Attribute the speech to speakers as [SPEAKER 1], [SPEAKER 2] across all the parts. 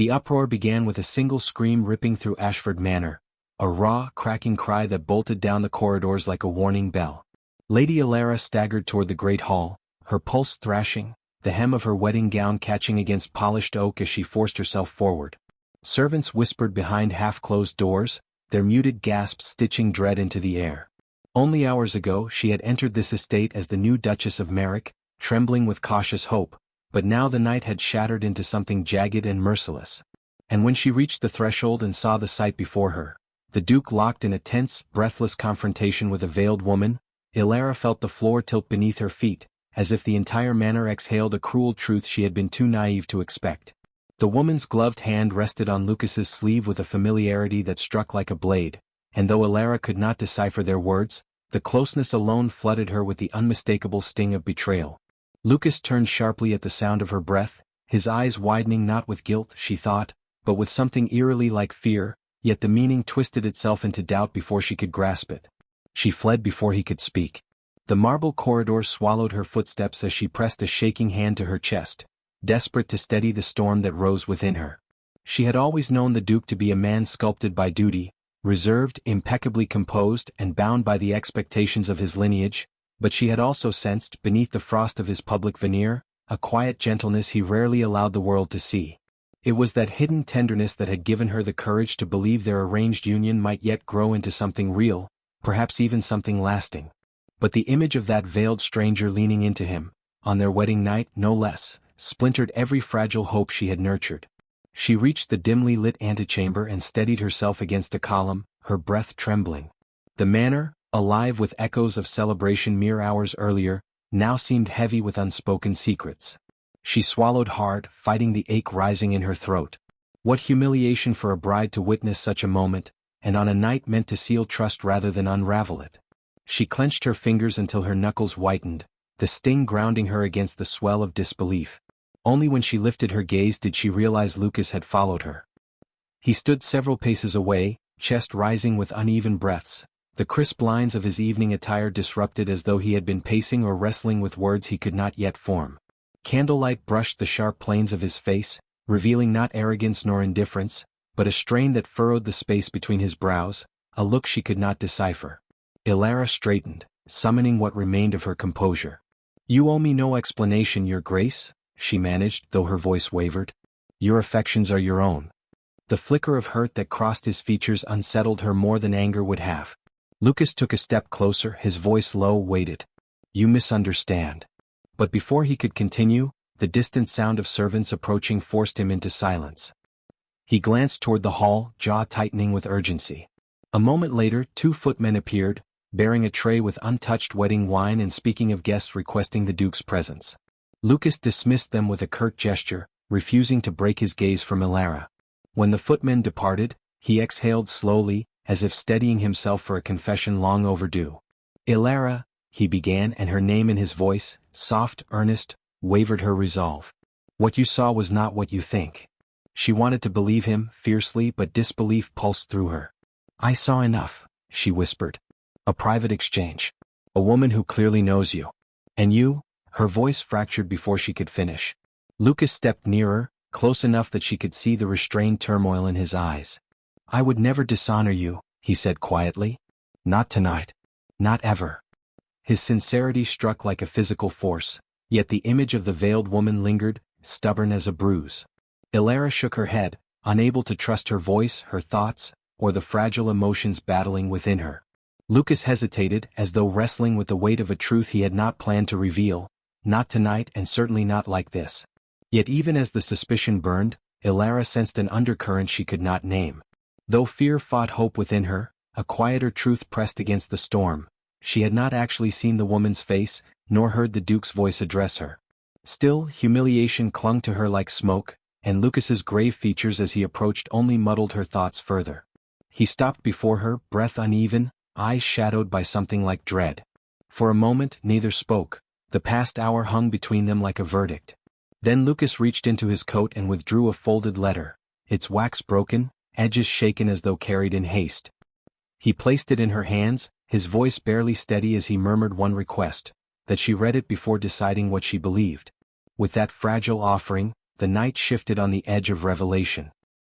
[SPEAKER 1] The uproar began with a single scream ripping through Ashford Manor, a raw, cracking cry that bolted down the corridors like a warning bell. Lady Alara staggered toward the great hall, her pulse thrashing, the hem of her wedding gown catching against polished oak as she forced herself forward. Servants whispered behind half-closed doors, their muted gasps stitching dread into the air. Only hours ago she had entered this estate as the new Duchess of Merrick, trembling with cautious hope, but now the night had shattered into something jagged and merciless. And when she reached the threshold and saw the sight before her, the Duke locked in a tense, breathless confrontation with a veiled woman, Alara felt the floor tilt beneath her feet, as if the entire manor exhaled a cruel truth she had been too naive to expect. The woman's gloved hand rested on Lucas's sleeve with a familiarity that struck like a blade, and though Alara could not decipher their words, the closeness alone flooded her with the unmistakable sting of betrayal. Lucas turned sharply at the sound of her breath, his eyes widening not with guilt, she thought, but with something eerily like fear, yet the meaning twisted itself into doubt before she could grasp it. She fled before he could speak. The marble corridor swallowed her footsteps as she pressed a shaking hand to her chest, desperate to steady the storm that rose within her. She had always known the Duke to be a man sculpted by duty, reserved, impeccably composed, and bound by the expectations of his lineage, but she had also sensed, beneath the frost of his public veneer, a quiet gentleness he rarely allowed the world to see. It was that hidden tenderness that had given her the courage to believe their arranged union might yet grow into something real, perhaps even something lasting. But the image of that veiled stranger leaning into him, on their wedding night no less, splintered every fragile hope she had nurtured. She reached the dimly lit antechamber and steadied herself against a column, her breath trembling. The manor, alive with echoes of celebration mere hours earlier, now seemed heavy with unspoken secrets. She swallowed hard, fighting the ache rising in her throat. What humiliation for a bride to witness such a moment, and on a night meant to seal trust rather than unravel it. She clenched her fingers until her knuckles whitened, the sting grounding her against the swell of disbelief. Only when she lifted her gaze did she realize Lucas had followed her. He stood several paces away, chest rising with uneven breaths, the crisp lines of his evening attire disrupted as though he had been pacing or wrestling with words he could not yet form. Candlelight brushed the sharp planes of his face, revealing not arrogance nor indifference, but a strain that furrowed the space between his brows, a look she could not decipher. Alara straightened, summoning what remained of her composure. "You owe me no explanation, Your Grace," she managed, though her voice wavered. "Your affections are your own." The flicker of hurt that crossed his features unsettled her more than anger would have. Lucas took a step closer, his voice low, waited. "You misunderstand." But before he could continue, the distant sound of servants approaching forced him into silence. He glanced toward the hall, jaw tightening with urgency. A moment later, 2 footmen appeared, bearing a tray with untouched wedding wine and speaking of guests requesting the Duke's presence. Lucas dismissed them with a curt gesture, refusing to break his gaze from Alara. When the footmen departed, he exhaled slowly, as if steadying himself for a confession long overdue. "Alara," he began, and her name in his voice, soft, earnest, wavered her resolve. "What you saw was not what you think." She wanted to believe him, fiercely, but disbelief pulsed through her. "I saw enough," she whispered. "A private exchange. A woman who clearly knows you. And you?" Her voice fractured before she could finish. Lucas stepped nearer, close enough that she could see the restrained turmoil in his eyes. "I would never dishonor you," he said quietly. "Not tonight. Not ever." His sincerity struck like a physical force, yet the image of the veiled woman lingered, stubborn as a bruise. Alara shook her head, unable to trust her voice, her thoughts, or the fragile emotions battling within her. Lucas hesitated, as though wrestling with the weight of a truth he had not planned to reveal. Not tonight, and certainly not like this. Yet even as the suspicion burned, Alara sensed an undercurrent she could not name. Though fear fought hope within her, a quieter truth pressed against the storm. She had not actually seen the woman's face, nor heard the Duke's voice address her. Still, humiliation clung to her like smoke, and Lucas's grave features as he approached only muddled her thoughts further. He stopped before her, breath uneven, eyes shadowed by something like dread. For a moment, neither spoke. The past hour hung between them like a verdict. Then Lucas reached into his coat and withdrew a folded letter, its wax broken, edges shaken as though carried in haste. He placed it in her hands, his voice barely steady as he murmured one request, that she read it before deciding what she believed. With that fragile offering, the night shifted on the edge of revelation.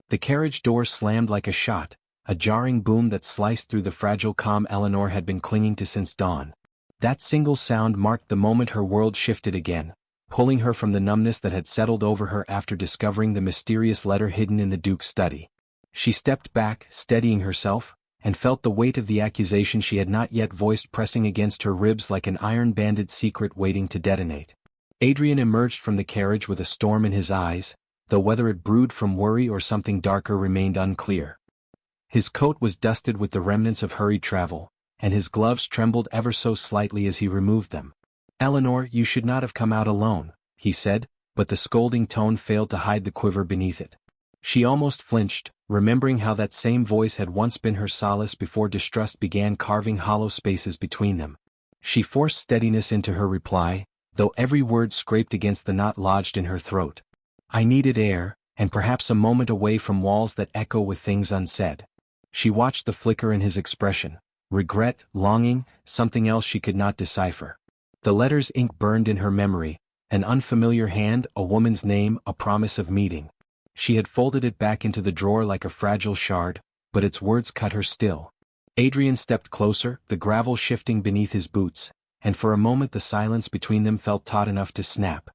[SPEAKER 1] The carriage door slammed like a shot, a jarring boom that sliced through the fragile calm Eleanor had been clinging to since dawn. That single sound marked the moment her world shifted again, pulling her from the numbness that had settled over her after discovering the mysterious letter hidden in the Duke's study. She stepped back, steadying herself, and felt the weight of the accusation she had not yet voiced pressing against her ribs like an iron-banded secret waiting to detonate. Adrian emerged from the carriage with a storm in his eyes, though whether it brewed from worry or something darker remained unclear. His coat was dusted with the remnants of hurried travel, and his gloves trembled ever so slightly as he removed them. "Eleanor, you should not have come out alone," he said, but the scolding tone failed to hide the quiver beneath it. She almost flinched, remembering how that same voice had once been her solace before distrust began carving hollow spaces between them. She forced steadiness into her reply, though every word scraped against the knot lodged in her throat. "I needed air, and perhaps a moment away from walls that echo with things unsaid." She watched the flicker in his expression: regret, longing, something else she could not decipher. The letter's ink burned in her memory, an unfamiliar hand, a woman's name, a promise of meeting. She had folded it back into the drawer like a fragile shard, but its words cut her still. Adrian stepped closer, the gravel shifting beneath his boots, and for a moment the silence between them felt taut enough to snap.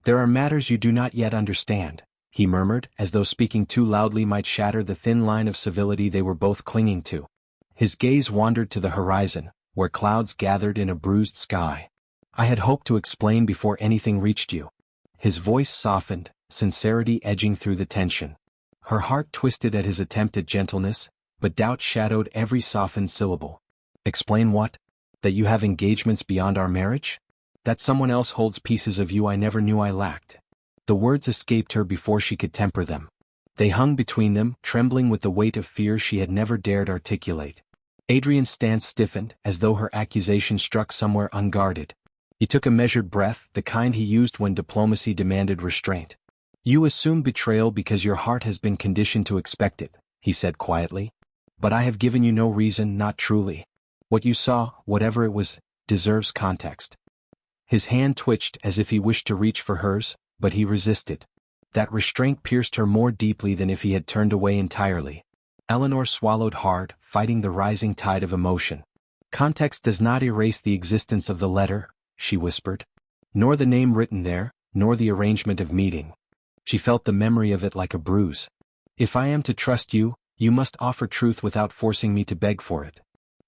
[SPEAKER 1] "There are matters you do not yet understand," he murmured, as though speaking too loudly might shatter the thin line of civility they were both clinging to. His gaze wandered to the horizon, where clouds gathered in a bruised sky. "I had hoped to explain before anything reached you." His voice softened, sincerity edging through the tension. Her heart twisted at his attempt at gentleness, but doubt shadowed every softened syllable. "Explain what? That you have engagements beyond our marriage? That someone else holds pieces of you I never knew I lacked?" The words escaped her before she could temper them. They hung between them, trembling with the weight of fear she had never dared articulate. Adrian's stance stiffened, as though her accusation struck somewhere unguarded. He took a measured breath, the kind he used when diplomacy demanded restraint. "You assume betrayal because your heart has been conditioned to expect it," he said quietly. "But I have given you no reason, not truly. What you saw, whatever it was, deserves context." His hand twitched as if he wished to reach for hers, but he resisted. That restraint pierced her more deeply than if he had turned away entirely. Eleanor swallowed hard, fighting the rising tide of emotion. "Context does not erase the existence of the letter," she whispered. "Nor the name written there, nor the arrangement of meeting." She felt the memory of it like a bruise. "If I am to trust you, you must offer truth without forcing me to beg for it."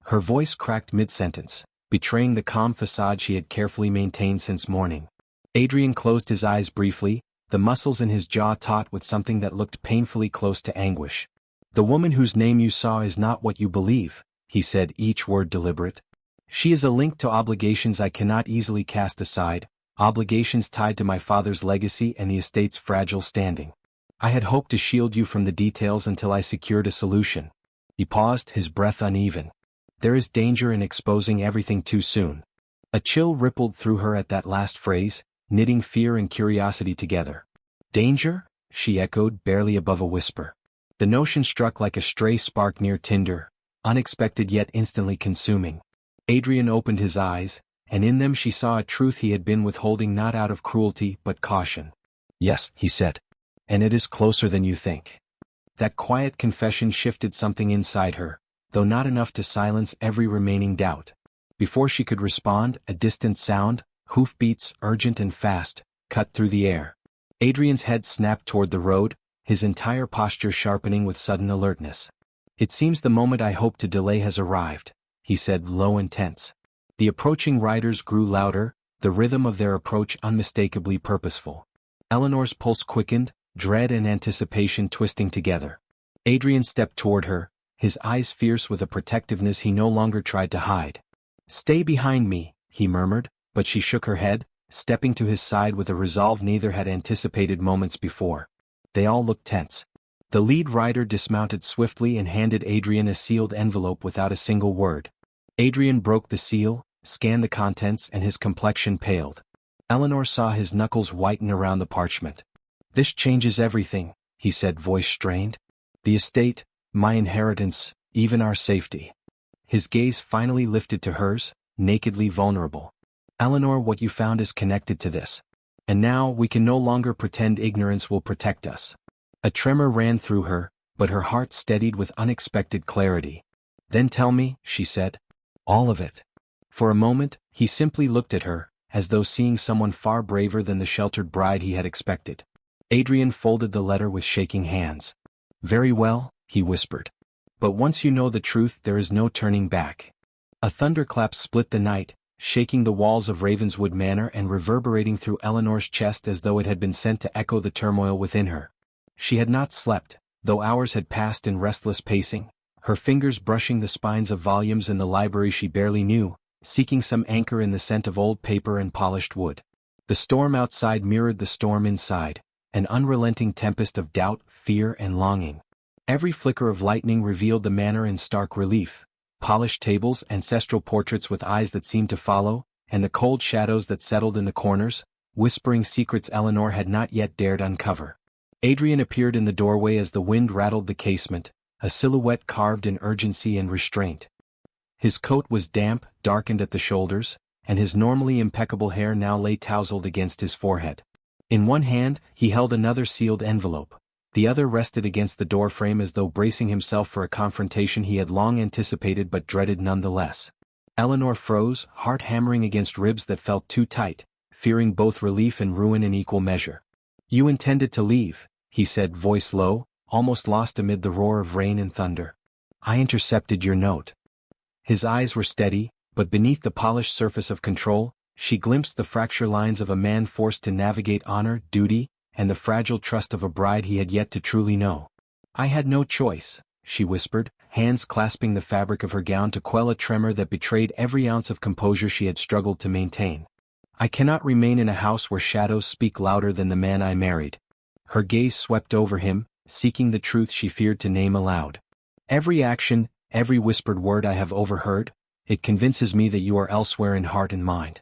[SPEAKER 1] Her voice cracked mid-sentence, betraying the calm facade she had carefully maintained since morning. Adrian closed his eyes briefly, the muscles in his jaw taut with something that looked painfully close to anguish. "The woman whose name you saw is not what you believe," he said, each word deliberate. "She is a link to obligations I cannot easily cast aside, obligations tied to my father's legacy and the estate's fragile standing. I had hoped to shield you from the details until I secured a solution." He paused, his breath uneven. "There is danger in exposing everything too soon." A chill rippled through her at that last phrase, knitting fear and curiosity together. "Danger?" she echoed, barely above a whisper. The notion struck like a stray spark near tinder, unexpected yet instantly consuming. Adrian opened his eyes, and in them she saw a truth he had been withholding not out of cruelty but caution. "Yes," he said. "And it is closer than you think." That quiet confession shifted something inside her, though not enough to silence every remaining doubt. Before she could respond, a distant sound, hoofbeats, urgent and fast, cut through the air. Adrian's head snapped toward the road, his entire posture sharpening with sudden alertness. "It seems the moment I hoped to delay has arrived," he said, low and tense. The approaching riders grew louder, the rhythm of their approach unmistakably purposeful. Eleanor's pulse quickened, dread and anticipation twisting together. Adrian stepped toward her, his eyes fierce with a protectiveness he no longer tried to hide. "Stay behind me," he murmured, but she shook her head, stepping to his side with a resolve neither had anticipated moments before. They all looked tense. The lead rider dismounted swiftly and handed Adrian a sealed envelope without a single word. Adrian broke the seal, scanned the contents, and his complexion paled. Eleanor saw his knuckles whiten around the parchment. "This changes everything," he said, voice strained. "The estate, my inheritance, even our safety." His gaze finally lifted to hers, nakedly vulnerable. "Eleanor, what you found is connected to this." And now we can no longer pretend ignorance will protect us. A tremor ran through her, but her heart steadied with unexpected clarity. Then tell me, she said. All of it. For a moment, he simply looked at her, as though seeing someone far braver than the sheltered bride he had expected. Adrian folded the letter with shaking hands. Very well, he whispered. But once you know the truth, there is no turning back. A thunderclap split the night, shaking the walls of Ravenswood Manor and reverberating through Eleanor's chest as though it had been sent to echo the turmoil within her. She had not slept, though hours had passed in restless pacing, her fingers brushing the spines of volumes in the library she barely knew, seeking some anchor in the scent of old paper and polished wood. The storm outside mirrored the storm inside, an unrelenting tempest of doubt, fear, and longing. Every flicker of lightning revealed the manor in stark relief. Polished tables, ancestral portraits with eyes that seemed to follow, and the cold shadows that settled in the corners, whispering secrets Eleanor had not yet dared uncover. Adrian appeared in the doorway as the wind rattled the casement, a silhouette carved in urgency and restraint. His coat was damp, darkened at the shoulders, and his normally impeccable hair now lay tousled against his forehead. In one hand, he held another sealed envelope. The other rested against the doorframe as though bracing himself for a confrontation he had long anticipated but dreaded nonetheless. Eleanor froze, heart hammering against ribs that felt too tight, fearing both relief and ruin in equal measure. You intended to leave, he said, voice low, almost lost amid the roar of rain and thunder. I intercepted your note. His eyes were steady, but beneath the polished surface of control, she glimpsed the fracture lines of a man forced to navigate honor, duty, and the fragile trust of a bride he had yet to truly know. I had no choice, she whispered, hands clasping the fabric of her gown to quell a tremor that betrayed every ounce of composure she had struggled to maintain. I cannot remain in a house where shadows speak louder than the man I married. Her gaze swept over him, seeking the truth she feared to name aloud. Every action, every whispered word I have overheard, it convinces me that you are elsewhere in heart and mind.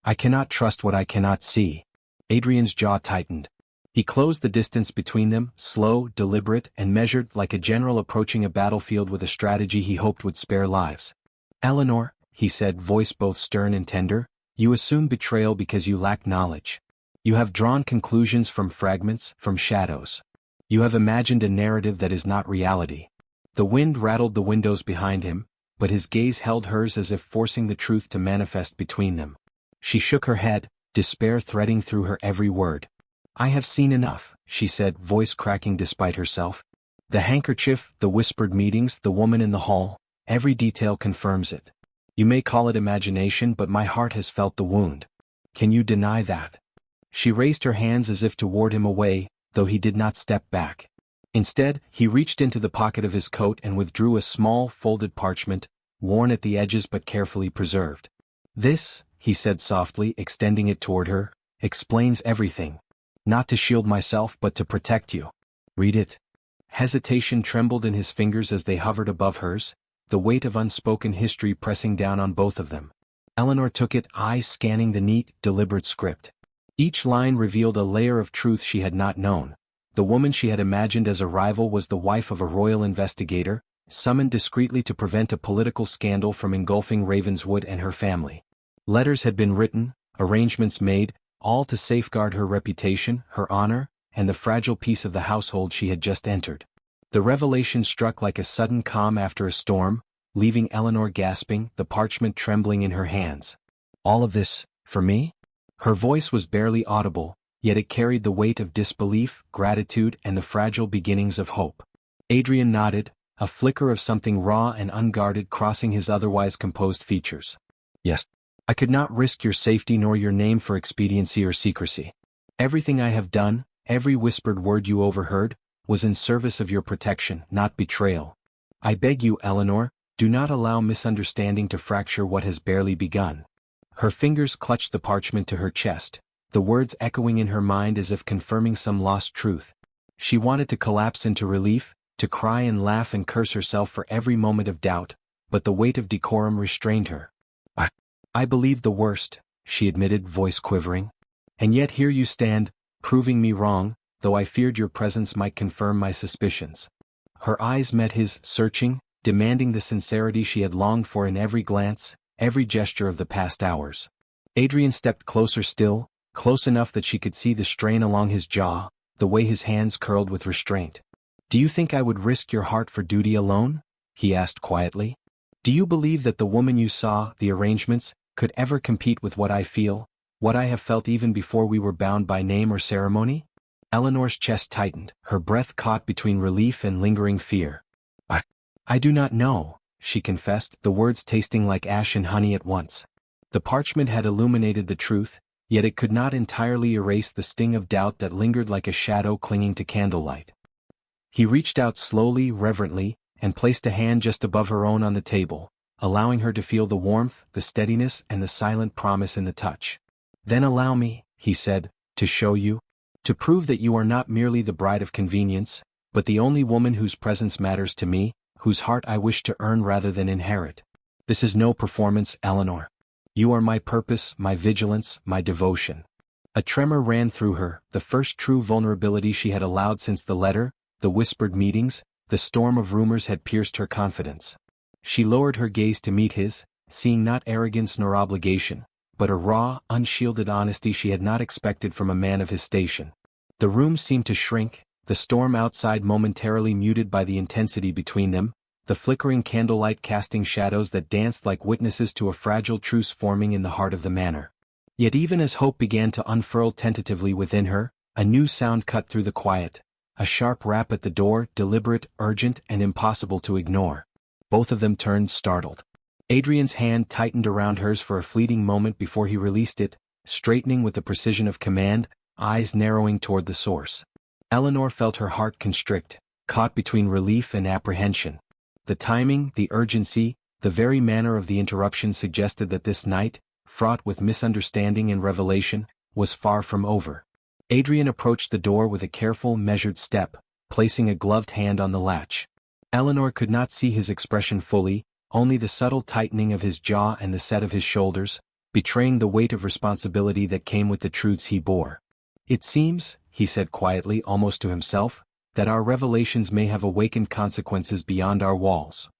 [SPEAKER 1] I cannot trust what I cannot see. Adrian's jaw tightened. He closed the distance between them, slow, deliberate, and measured, like a general approaching a battlefield with a strategy he hoped would spare lives. Eleanor, he said, voice both stern and tender, you assume betrayal because you lack knowledge. You have drawn conclusions from fragments, from shadows. You have imagined a narrative that is not reality. The wind rattled the windows behind him, but his gaze held hers as if forcing the truth to manifest between them. She shook her head, despair threading through her every word. I have seen enough, she said, voice cracking despite herself. The handkerchief, the whispered meetings, the woman in the hall, every detail confirms it. You may call it imagination, but my heart has felt the wound. Can you deny that? She raised her hands as if to ward him away, though he did not step back. Instead, he reached into the pocket of his coat and withdrew a small, folded parchment, worn at the edges but carefully preserved. This, he said softly, extending it toward her, explains everything. Not to shield myself but to protect you. Read it. Hesitation trembled in his fingers as they hovered above hers, the weight of unspoken history pressing down on both of them. Eleanor took it, eyes scanning the neat, deliberate script. Each line revealed a layer of truth she had not known. The woman she had imagined as a rival was the wife of a royal investigator, summoned discreetly to prevent a political scandal from engulfing Ravenswood and her family. Letters had been written, arrangements made, all to safeguard her reputation, her honor, and the fragile peace of the household she had just entered. The revelation struck like a sudden calm after a storm, leaving Eleanor gasping, the parchment trembling in her hands. All of this, for me? Her voice was barely audible, yet it carried the weight of disbelief, gratitude, and the fragile beginnings of hope. Adrian nodded, a flicker of something raw and unguarded crossing his otherwise composed features. Yes. I could not risk your safety nor your name for expediency or secrecy. Everything I have done, every whispered word you overheard, was in service of your protection, not betrayal. I beg you, Eleanor, do not allow misunderstanding to fracture what has barely begun. Her fingers clutched the parchment to her chest, the words echoing in her mind as if confirming some lost truth. She wanted to collapse into relief, to cry and laugh and curse herself for every moment of doubt, but the weight of decorum restrained her. I believed the worst, she admitted, voice quivering. And yet here you stand, proving me wrong, though I feared your presence might confirm my suspicions. Her eyes met his, searching, demanding the sincerity she had longed for in every glance, every gesture of the past hours. Adrian stepped closer still, close enough that she could see the strain along his jaw, the way his hands curled with restraint. "Do you think I would risk your heart for duty alone?" he asked quietly. "Do you believe that the woman you saw, the arrangements, could ever compete with what I feel, what I have felt even before we were bound by name or ceremony?" Eleanor's chest tightened, her breath caught between relief and lingering fear. I do not know," she confessed, the words tasting like ash and honey at once. The parchment had illuminated the truth, yet it could not entirely erase the sting of doubt that lingered like a shadow clinging to candlelight. He reached out slowly, reverently, and placed a hand just above her own on the table, allowing her to feel the warmth, the steadiness, and the silent promise in the touch. "Then allow me," he said, "to show you, to prove that you are not merely the bride of convenience, but the only woman whose presence matters to me, whose heart I wish to earn rather than inherit. This is no performance, Eleanor. You are my purpose, my vigilance, my devotion." A tremor ran through her, the first true vulnerability she had allowed since the letter, the whispered meetings, the storm of rumors had pierced her confidence. She lowered her gaze to meet his, seeing not arrogance nor obligation, but a raw, unshielded honesty she had not expected from a man of his station. The room seemed to shrink, the storm outside momentarily muted by the intensity between them, the flickering candlelight casting shadows that danced like witnesses to a fragile truce forming in the heart of the manor. Yet even as hope began to unfurl tentatively within her, a new sound cut through the quiet, a sharp rap at the door, deliberate, urgent, and impossible to ignore. Both of them turned startled. Adrian's hand tightened around hers for a fleeting moment before he released it, straightening with the precision of command, eyes narrowing toward the source. Eleanor felt her heart constrict, caught between relief and apprehension. The timing, the urgency, the very manner of the interruption suggested that this night, fraught with misunderstanding and revelation, was far from over. Adrian approached the door with a careful, measured step, placing a gloved hand on the latch. Eleanor could not see his expression fully, only the subtle tightening of his jaw and the set of his shoulders, betraying the weight of responsibility that came with the truths he bore. "It seems," he said quietly, almost to himself, "that our revelations may have awakened consequences beyond our walls."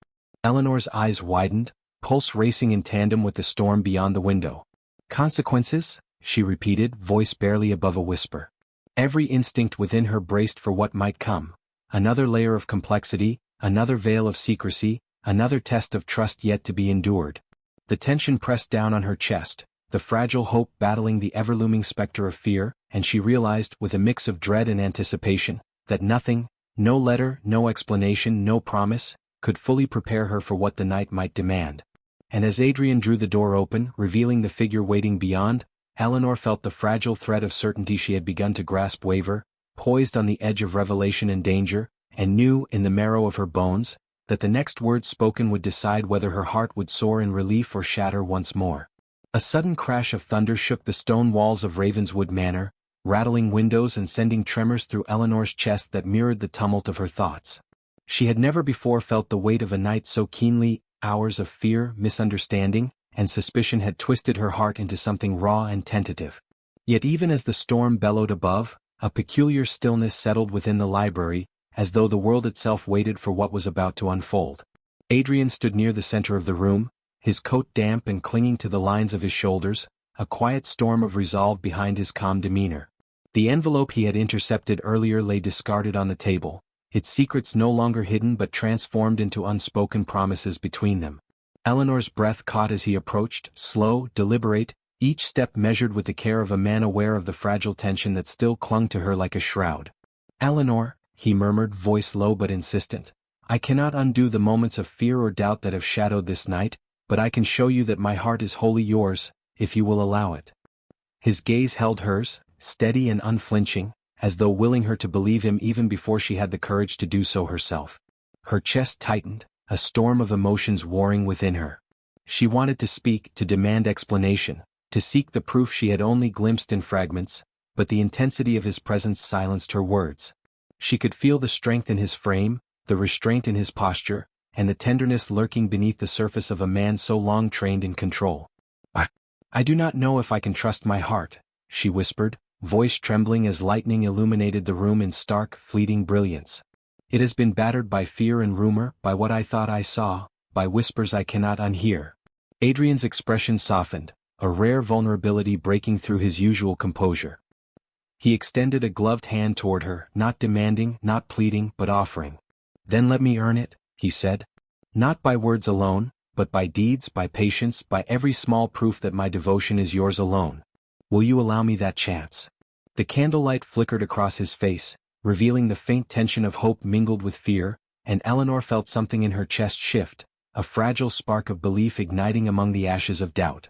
[SPEAKER 1] Eleanor's eyes widened, pulse racing in tandem with the storm beyond the window. "Consequences?" she repeated, voice barely above a whisper. Every instinct within her braced for what might come. Another layer of complexity, another veil of secrecy, another test of trust yet to be endured. The tension pressed down on her chest, the fragile hope battling the ever-looming specter of fear, and she realized, with a mix of dread and anticipation, that nothing, no letter, no explanation, no promise, could fully prepare her for what the night might demand. And as Adrian drew the door open, revealing the figure waiting beyond, Eleanor felt the fragile thread of certainty she had begun to grasp waver, poised on the edge of revelation and danger, and knew, in the marrow of her bones, that the next word spoken would decide whether her heart would soar in relief or shatter once more. A sudden crash of thunder shook the stone walls of Ravenswood Manor, rattling windows and sending tremors through Eleanor's chest that mirrored the tumult of her thoughts. She had never before felt the weight of a night so keenly. Hours of fear, misunderstanding, and suspicion had twisted her heart into something raw and tentative. Yet even as the storm bellowed above, a peculiar stillness settled within the library, as though the world itself waited for what was about to unfold. Adrian stood near the center of the room, his coat damp and clinging to the lines of his shoulders, a quiet storm of resolve behind his calm demeanor. The envelope he had intercepted earlier lay discarded on the table, its secrets no longer hidden but transformed into unspoken promises between them. Eleanor's breath caught as he approached, slow, deliberate, each step measured with the care of a man aware of the fragile tension that still clung to her like a shroud. "Eleanor," he murmured, voice low but insistent, "I cannot undo the moments of fear or doubt that have shadowed this night, but I can show you that my heart is wholly yours, if you will allow it." His gaze held hers, steady and unflinching, as though willing her to believe him even before she had the courage to do so herself. Her chest tightened, a storm of emotions warring within her. She wanted to speak, to demand explanation, to seek the proof she had only glimpsed in fragments, but the intensity of his presence silenced her words. She could feel the strength in his frame, the restraint in his posture, and the tenderness lurking beneath the surface of a man so long trained in control. I do not know if I can trust my heart," she whispered, voice trembling as lightning illuminated the room in stark, fleeting brilliance. "It has been battered by fear and rumor, by what I thought I saw, by whispers I cannot unhear." Adrian's expression softened, a rare vulnerability breaking through his usual composure. He extended a gloved hand toward her, not demanding, not pleading, but offering. "Then let me earn it," he said. "Not by words alone, but by deeds, by patience, by every small proof that my devotion is yours alone. Will you allow me that chance?" The candlelight flickered across his face, revealing the faint tension of hope mingled with fear, and Eleanor felt something in her chest shift, a fragile spark of belief igniting among the ashes of doubt.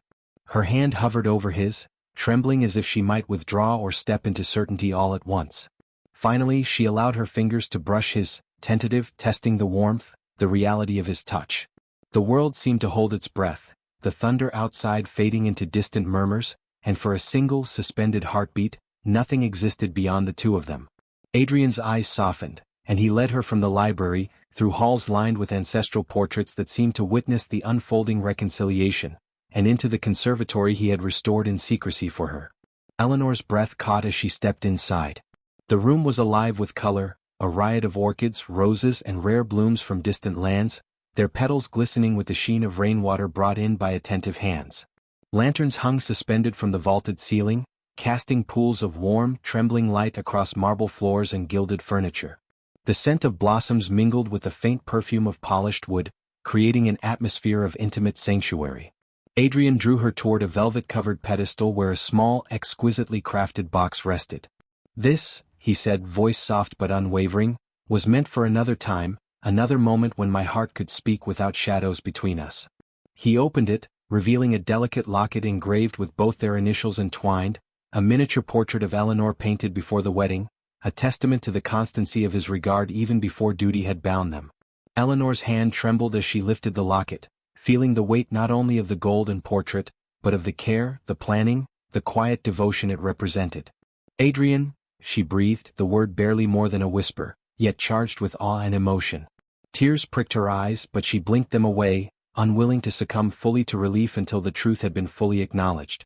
[SPEAKER 1] Her hand hovered over his, trembling as if she might withdraw or step into certainty all at once. Finally she allowed her fingers to brush his, tentative, testing the warmth, the reality of his touch. The world seemed to hold its breath, the thunder outside fading into distant murmurs, and for a single suspended heartbeat, nothing existed beyond the two of them. Adrian's eyes softened, and he led her from the library, through halls lined with ancestral portraits that seemed to witness the unfolding reconciliation, and into the conservatory he had restored in secrecy for her. Eleanor's breath caught as she stepped inside. The room was alive with color, a riot of orchids, roses, and rare blooms from distant lands, their petals glistening with the sheen of rainwater brought in by attentive hands. Lanterns hung suspended from the vaulted ceiling, casting pools of warm, trembling light across marble floors and gilded furniture. The scent of blossoms mingled with the faint perfume of polished wood, creating an atmosphere of intimate sanctuary. Adrian drew her toward a velvet-covered pedestal where a small, exquisitely crafted box rested. "This," he said, voice soft but unwavering, "was meant for another time, another moment when my heart could speak without shadows between us." He opened it, revealing a delicate locket engraved with both their initials entwined, a miniature portrait of Eleanor painted before the wedding, a testament to the constancy of his regard even before duty had bound them. Eleanor's hand trembled as she lifted the locket, feeling the weight not only of the gold and portrait, but of the care, the planning, the quiet devotion it represented. "Adrian," she breathed, the word barely more than a whisper, yet charged with awe and emotion. Tears pricked her eyes, but she blinked them away, unwilling to succumb fully to relief until the truth had been fully acknowledged.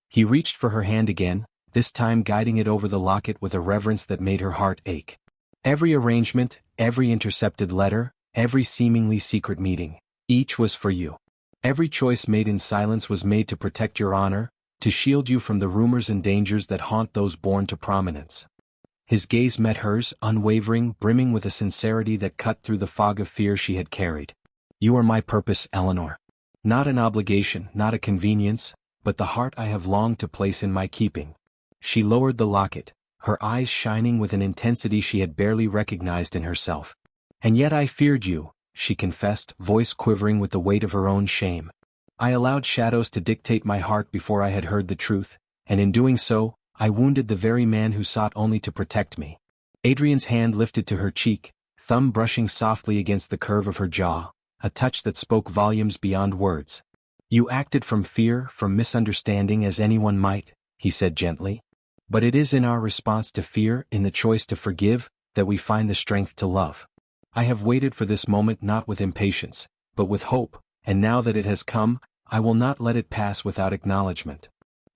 [SPEAKER 1] He reached for her hand again, this time guiding it over the locket with a reverence that made her heart ache. Every arrangement, every intercepted letter, every seemingly secret meeting, each was for you. Every choice made in silence was made to protect your honor, to shield you from the rumors and dangers that haunt those born to prominence. His gaze met hers, unwavering, brimming with a sincerity that cut through the fog of fear she had carried. "You are my purpose, Eleanor. Not an obligation, not a convenience, but the heart I have longed to place in my keeping." She lowered the locket, her eyes shining with an intensity she had barely recognized in herself. "And yet I feared you," she confessed, voice quivering with the weight of her own shame. "I allowed shadows to dictate my heart before I had heard the truth, and in doing so, I wounded the very man who sought only to protect me." Adrian's hand lifted to her cheek, thumb brushing softly against the curve of her jaw, a touch that spoke volumes beyond words. "You acted from fear, from misunderstanding as anyone might," he said gently. "But it is in our response to fear, in the choice to forgive, that we find the strength to love. I have waited for this moment not with impatience, but with hope, and now that it has come, I will not let it pass without acknowledgement."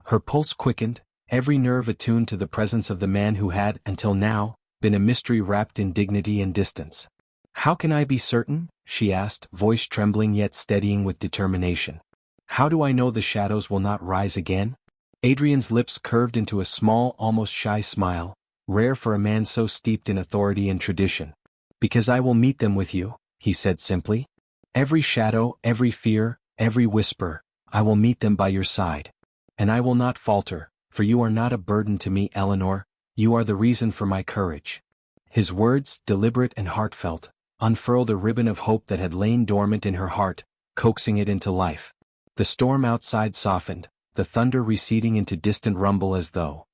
[SPEAKER 1] Her pulse quickened, every nerve attuned to the presence of the man who had, until now, been a mystery wrapped in dignity and distance. "How can I be certain?" she asked, voice trembling yet steadying with determination. "How do I know the shadows will not rise again?" Adrian's lips curved into a small, almost shy smile, rare for a man so steeped in authority and tradition. "Because I will meet them with you," he said simply. "Every shadow, every fear, every whisper, I will meet them by your side. And I will not falter, for you are not a burden to me, Eleanor, you are the reason for my courage." His words, deliberate and heartfelt, unfurled a ribbon of hope that had lain dormant in her heart, coaxing it into life. The storm outside softened, the thunder receding into distant rumble as though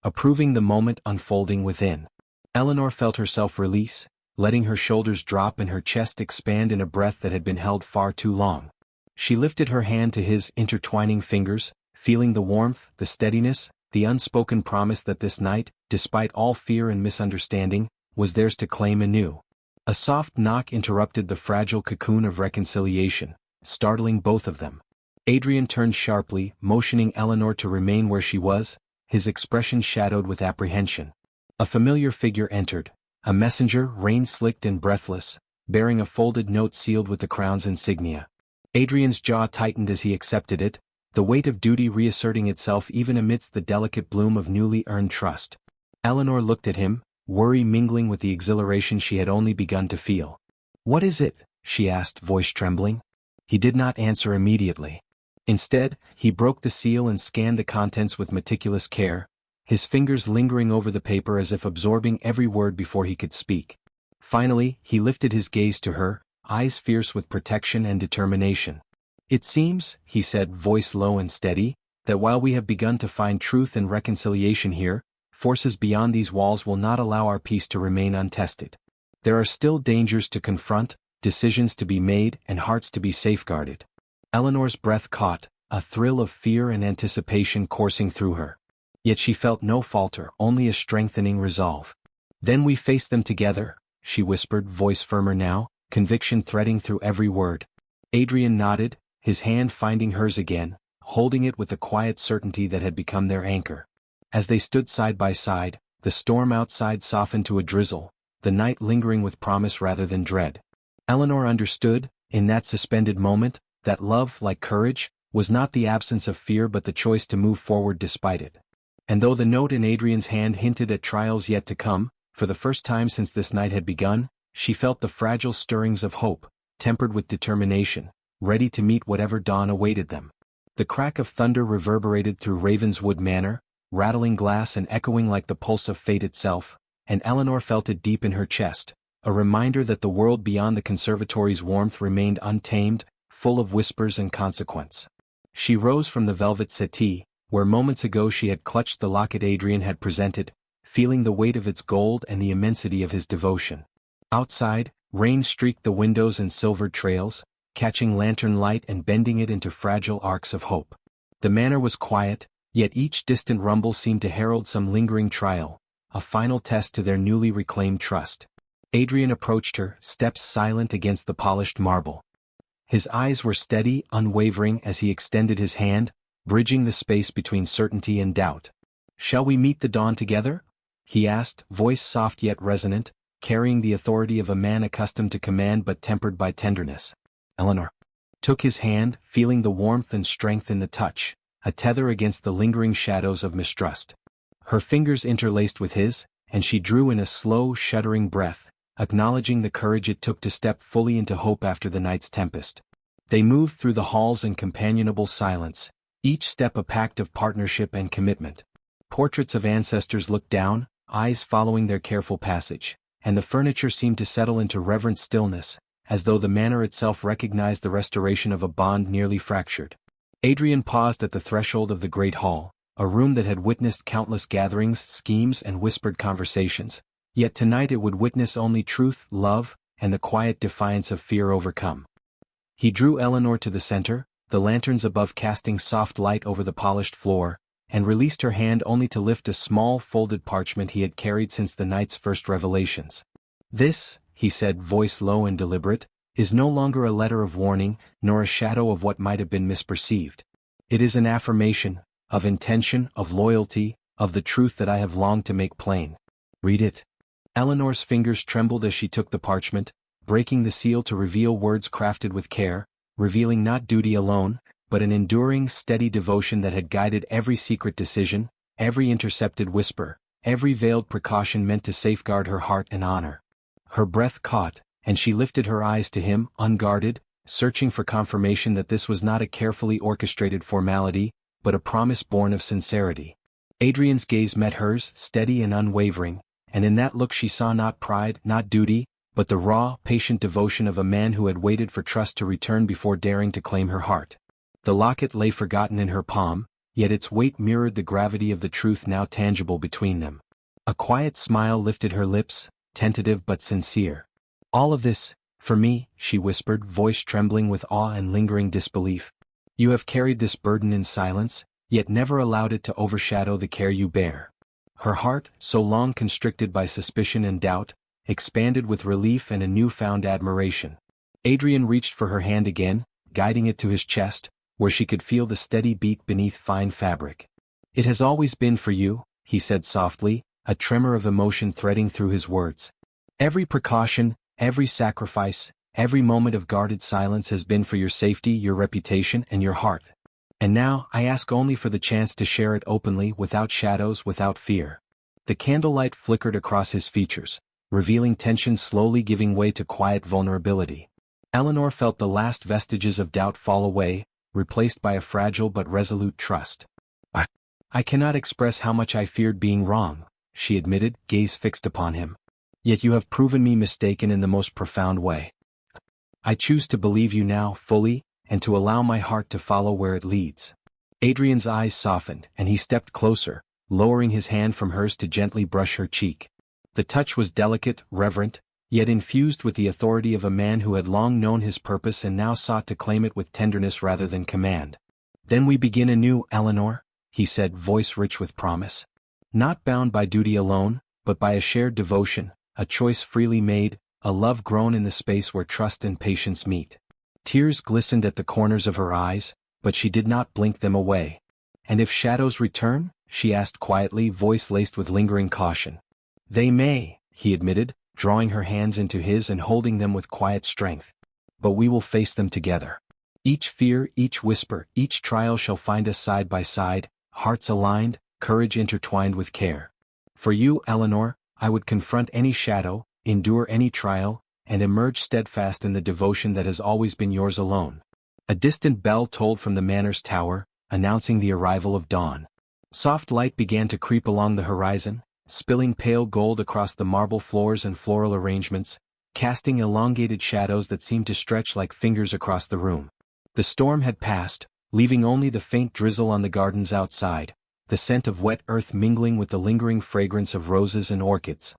[SPEAKER 1] approving the moment unfolding within. Eleanor felt herself release, letting her shoulders drop and her chest expand in a breath that had been held far too long. She lifted her hand to his intertwining fingers, feeling the warmth, the steadiness, the unspoken promise that this night, despite all fear and misunderstanding, was theirs to claim anew. A soft knock interrupted the fragile cocoon of reconciliation, startling both of them. Adrian turned sharply, motioning Eleanor to remain where she was, his expression shadowed with apprehension. A familiar figure entered, a messenger, rain-slicked and breathless, bearing a folded note sealed with the crown's insignia. Adrian's jaw tightened as he accepted it, the weight of duty reasserting itself even amidst the delicate bloom of newly earned trust. Eleanor looked at him, worry mingling with the exhilaration she had only begun to feel. "What is it?" she asked, voice trembling. He did not answer immediately. Instead, he broke the seal and scanned the contents with meticulous care, his fingers lingering over the paper as if absorbing every word before he could speak. Finally, he lifted his gaze to her, eyes fierce with protection and determination. "It seems," he said, voice low and steady, "that while we have begun to find truth and reconciliation here, forces beyond these walls will not allow our peace to remain untested. There are still dangers to confront, decisions to be made, and hearts to be safeguarded." Eleanor's breath caught, a thrill of fear and anticipation coursing through her. Yet she felt no falter, only a strengthening resolve. "Then we face them together," she whispered, voice firmer now, conviction threading through every word. Adrian nodded, his hand finding hers again, holding it with the quiet certainty that had become their anchor. As they stood side by side, the storm outside softened to a drizzle, the night lingering with promise rather than dread. Eleanor understood, in that suspended moment, that love, like courage, was not the absence of fear but the choice to move forward despite it. And though the note in Adrian's hand hinted at trials yet to come, for the first time since this night had begun, she felt the fragile stirrings of hope, tempered with determination, ready to meet whatever dawn awaited them. The crack of thunder reverberated through Ravenswood Manor, rattling glass and echoing like the pulse of fate itself, and Eleanor felt it deep in her chest, a reminder that the world beyond the conservatory's warmth remained untamed, full of whispers and consequence. She rose from the velvet settee, where moments ago she had clutched the locket Adrian had presented, feeling the weight of its gold and the immensity of his devotion. Outside, rain streaked the windows and silvered trails, catching lantern light and bending it into fragile arcs of hope. The manor was quiet, yet each distant rumble seemed to herald some lingering trial, a final test to their newly reclaimed trust. Adrian approached her, steps silent against the polished marble. His eyes were steady, unwavering as he extended his hand, bridging the space between certainty and doubt. "Shall we meet the dawn together?" he asked, voice soft yet resonant, carrying the authority of a man accustomed to command but tempered by tenderness. Eleanor took his hand, feeling the warmth and strength in the touch, a tether against the lingering shadows of mistrust. Her fingers interlaced with his, and she drew in a slow, shuddering breath, acknowledging the courage it took to step fully into hope after the night's tempest. They moved through the halls in companionable silence, each step a pact of partnership and commitment. Portraits of ancestors looked down, eyes following their careful passage, and the furniture seemed to settle into reverent stillness, as though the manor itself recognized the restoration of a bond nearly fractured. Adrian paused at the threshold of the great hall, a room that had witnessed countless gatherings, schemes, and whispered conversations, yet tonight it would witness only truth, love, and the quiet defiance of fear overcome. He drew Eleanor to the center, the lanterns above casting soft light over the polished floor, and released her hand only to lift a small folded parchment he had carried since the night's first revelations. "This," he said, voice low and deliberate, "is no longer a letter of warning, nor a shadow of what might have been misperceived. It is an affirmation, of intention, of loyalty, of the truth that I have longed to make plain. Read it." Eleanor's fingers trembled as she took the parchment, breaking the seal to reveal words crafted with care, revealing not duty alone, but an enduring, steady devotion that had guided every secret decision, every intercepted whisper, every veiled precaution meant to safeguard her heart and honor. Her breath caught, and she lifted her eyes to him, unguarded, searching for confirmation that this was not a carefully orchestrated formality, but a promise born of sincerity. Adrian's gaze met hers, steady and unwavering, and in that look she saw not pride, not duty, but the raw, patient devotion of a man who had waited for trust to return before daring to claim her heart. The locket lay forgotten in her palm, yet its weight mirrored the gravity of the truth now tangible between them. A quiet smile lifted her lips, tentative but sincere. "All of this, for me," she whispered, voice trembling with awe and lingering disbelief. "You have carried this burden in silence, yet never allowed it to overshadow the care you bear." Her heart, so long constricted by suspicion and doubt, expanded with relief and a newfound admiration. Adrian reached for her hand again, guiding it to his chest, where she could feel the steady beat beneath fine fabric. "It has always been for you," he said softly, a tremor of emotion threading through his words. "Every precaution, every sacrifice, every moment of guarded silence has been for your safety, your reputation, and your heart." And now, I ask only for the chance to share it openly, without shadows, without fear. The candlelight flickered across his features, revealing tension slowly giving way to quiet vulnerability. Eleanor felt the last vestiges of doubt fall away, replaced by a fragile but resolute trust. I cannot express how much I feared being wrong, she admitted, gaze fixed upon him. Yet you have proven me mistaken in the most profound way. I choose to believe you now, fully, and to allow my heart to follow where it leads. Adrian's eyes softened, and he stepped closer, lowering his hand from hers to gently brush her cheek. The touch was delicate, reverent, yet infused with the authority of a man who had long known his purpose and now sought to claim it with tenderness rather than command. Then we begin anew, Eleanor, he said, voice rich with promise. Not bound by duty alone, but by a shared devotion, a choice freely made, a love grown in the space where trust and patience meet. Tears glistened at the corners of her eyes, but she did not blink them away. And if shadows return? She asked quietly, voice laced with lingering caution. They may, he admitted, drawing her hands into his and holding them with quiet strength. But we will face them together. Each fear, each whisper, each trial shall find us side by side, hearts aligned, courage intertwined with care. For you, Eleanor, I would confront any shadow, endure any trial, and emerge steadfast in the devotion that has always been yours alone. A distant bell tolled from the manor's tower, announcing the arrival of dawn. Soft light began to creep along the horizon, spilling pale gold across the marble floors and floral arrangements, casting elongated shadows that seemed to stretch like fingers across the room. The storm had passed, leaving only the faint drizzle on the gardens outside, the scent of wet earth mingling with the lingering fragrance of roses and orchids.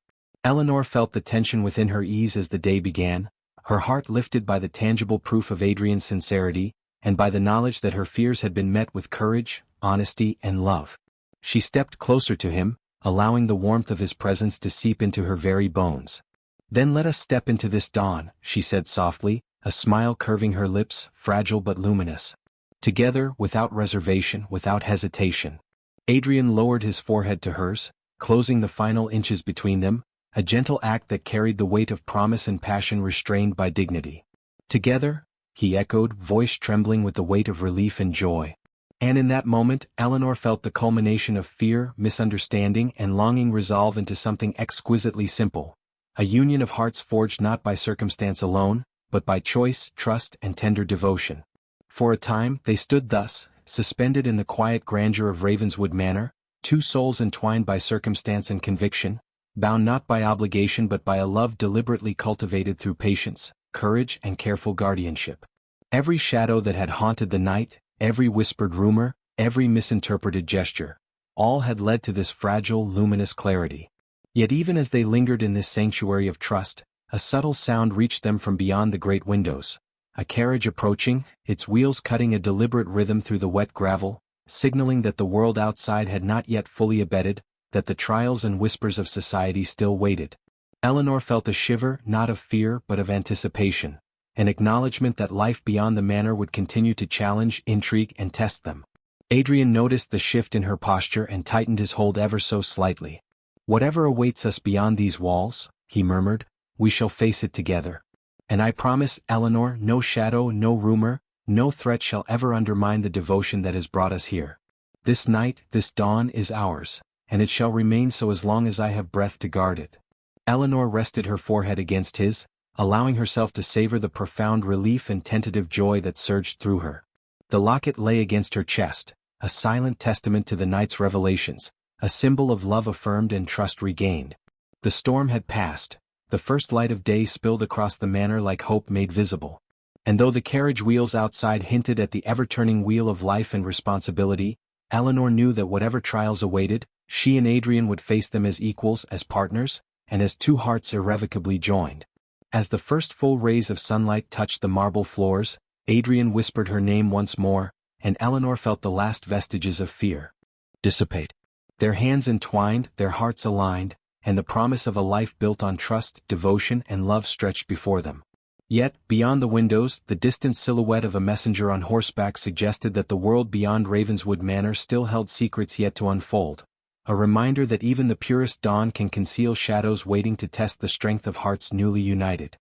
[SPEAKER 1] Eleanor felt the tension within her ease as the day began, her heart lifted by the tangible proof of Adrian's sincerity, and by the knowledge that her fears had been met with courage, honesty, and love. She stepped closer to him, allowing the warmth of his presence to seep into her very bones. Then let us step into this dawn, she said softly, a smile curving her lips, fragile but luminous. Together, without reservation, without hesitation. Adrian lowered his forehead to hers, closing the final inches between them, a gentle act that carried the weight of promise and passion restrained by dignity. Together, he echoed, voice trembling with the weight of relief and joy. And in that moment, Eleanor felt the culmination of fear, misunderstanding, and longing resolve into something exquisitely simple. A union of hearts forged not by circumstance alone, but by choice, trust, and tender devotion. For a time, they stood thus, suspended in the quiet grandeur of Ravenswood Manor, two souls entwined by circumstance and conviction, bound not by obligation but by a love deliberately cultivated through patience, courage, and careful guardianship. Every shadow that had haunted the night, every whispered rumor, every misinterpreted gesture, all had led to this fragile, luminous clarity. Yet even as they lingered in this sanctuary of trust, a subtle sound reached them from beyond the great windows. A carriage approaching, its wheels cutting a deliberate rhythm through the wet gravel, signaling that the world outside had not yet fully abated, that the trials and whispers of society still waited. Eleanor felt a shiver, not of fear but of anticipation, an acknowledgement that life beyond the manor would continue to challenge, intrigue, and test them. Adrian noticed the shift in her posture and tightened his hold ever so slightly. Whatever awaits us beyond these walls, he murmured, we shall face it together. And I promise, Eleanor, no shadow, no rumor, no threat shall ever undermine the devotion that has brought us here. This night, this dawn is ours, and it shall remain so as long as I have breath to guard it. Eleanor rested her forehead against his, allowing herself to savor the profound relief and tentative joy that surged through her. The locket lay against her chest, a silent testament to the night's revelations, a symbol of love affirmed and trust regained. The storm had passed, the first light of day spilled across the manor like hope made visible. And though the carriage wheels outside hinted at the ever-turning wheel of life and responsibility, Eleanor knew that whatever trials awaited, she and Adrian would face them as equals, as partners, and as two hearts irrevocably joined. As the first full rays of sunlight touched the marble floors, Adrian whispered her name once more, and Eleanor felt the last vestiges of fear dissipate. Their hands entwined, their hearts aligned, and the promise of a life built on trust, devotion, and love stretched before them. Yet, beyond the windows, the distant silhouette of a messenger on horseback suggested that the world beyond Ravenswood Manor still held secrets yet to unfold. A reminder that even the purest dawn can conceal shadows waiting to test the strength of hearts newly united.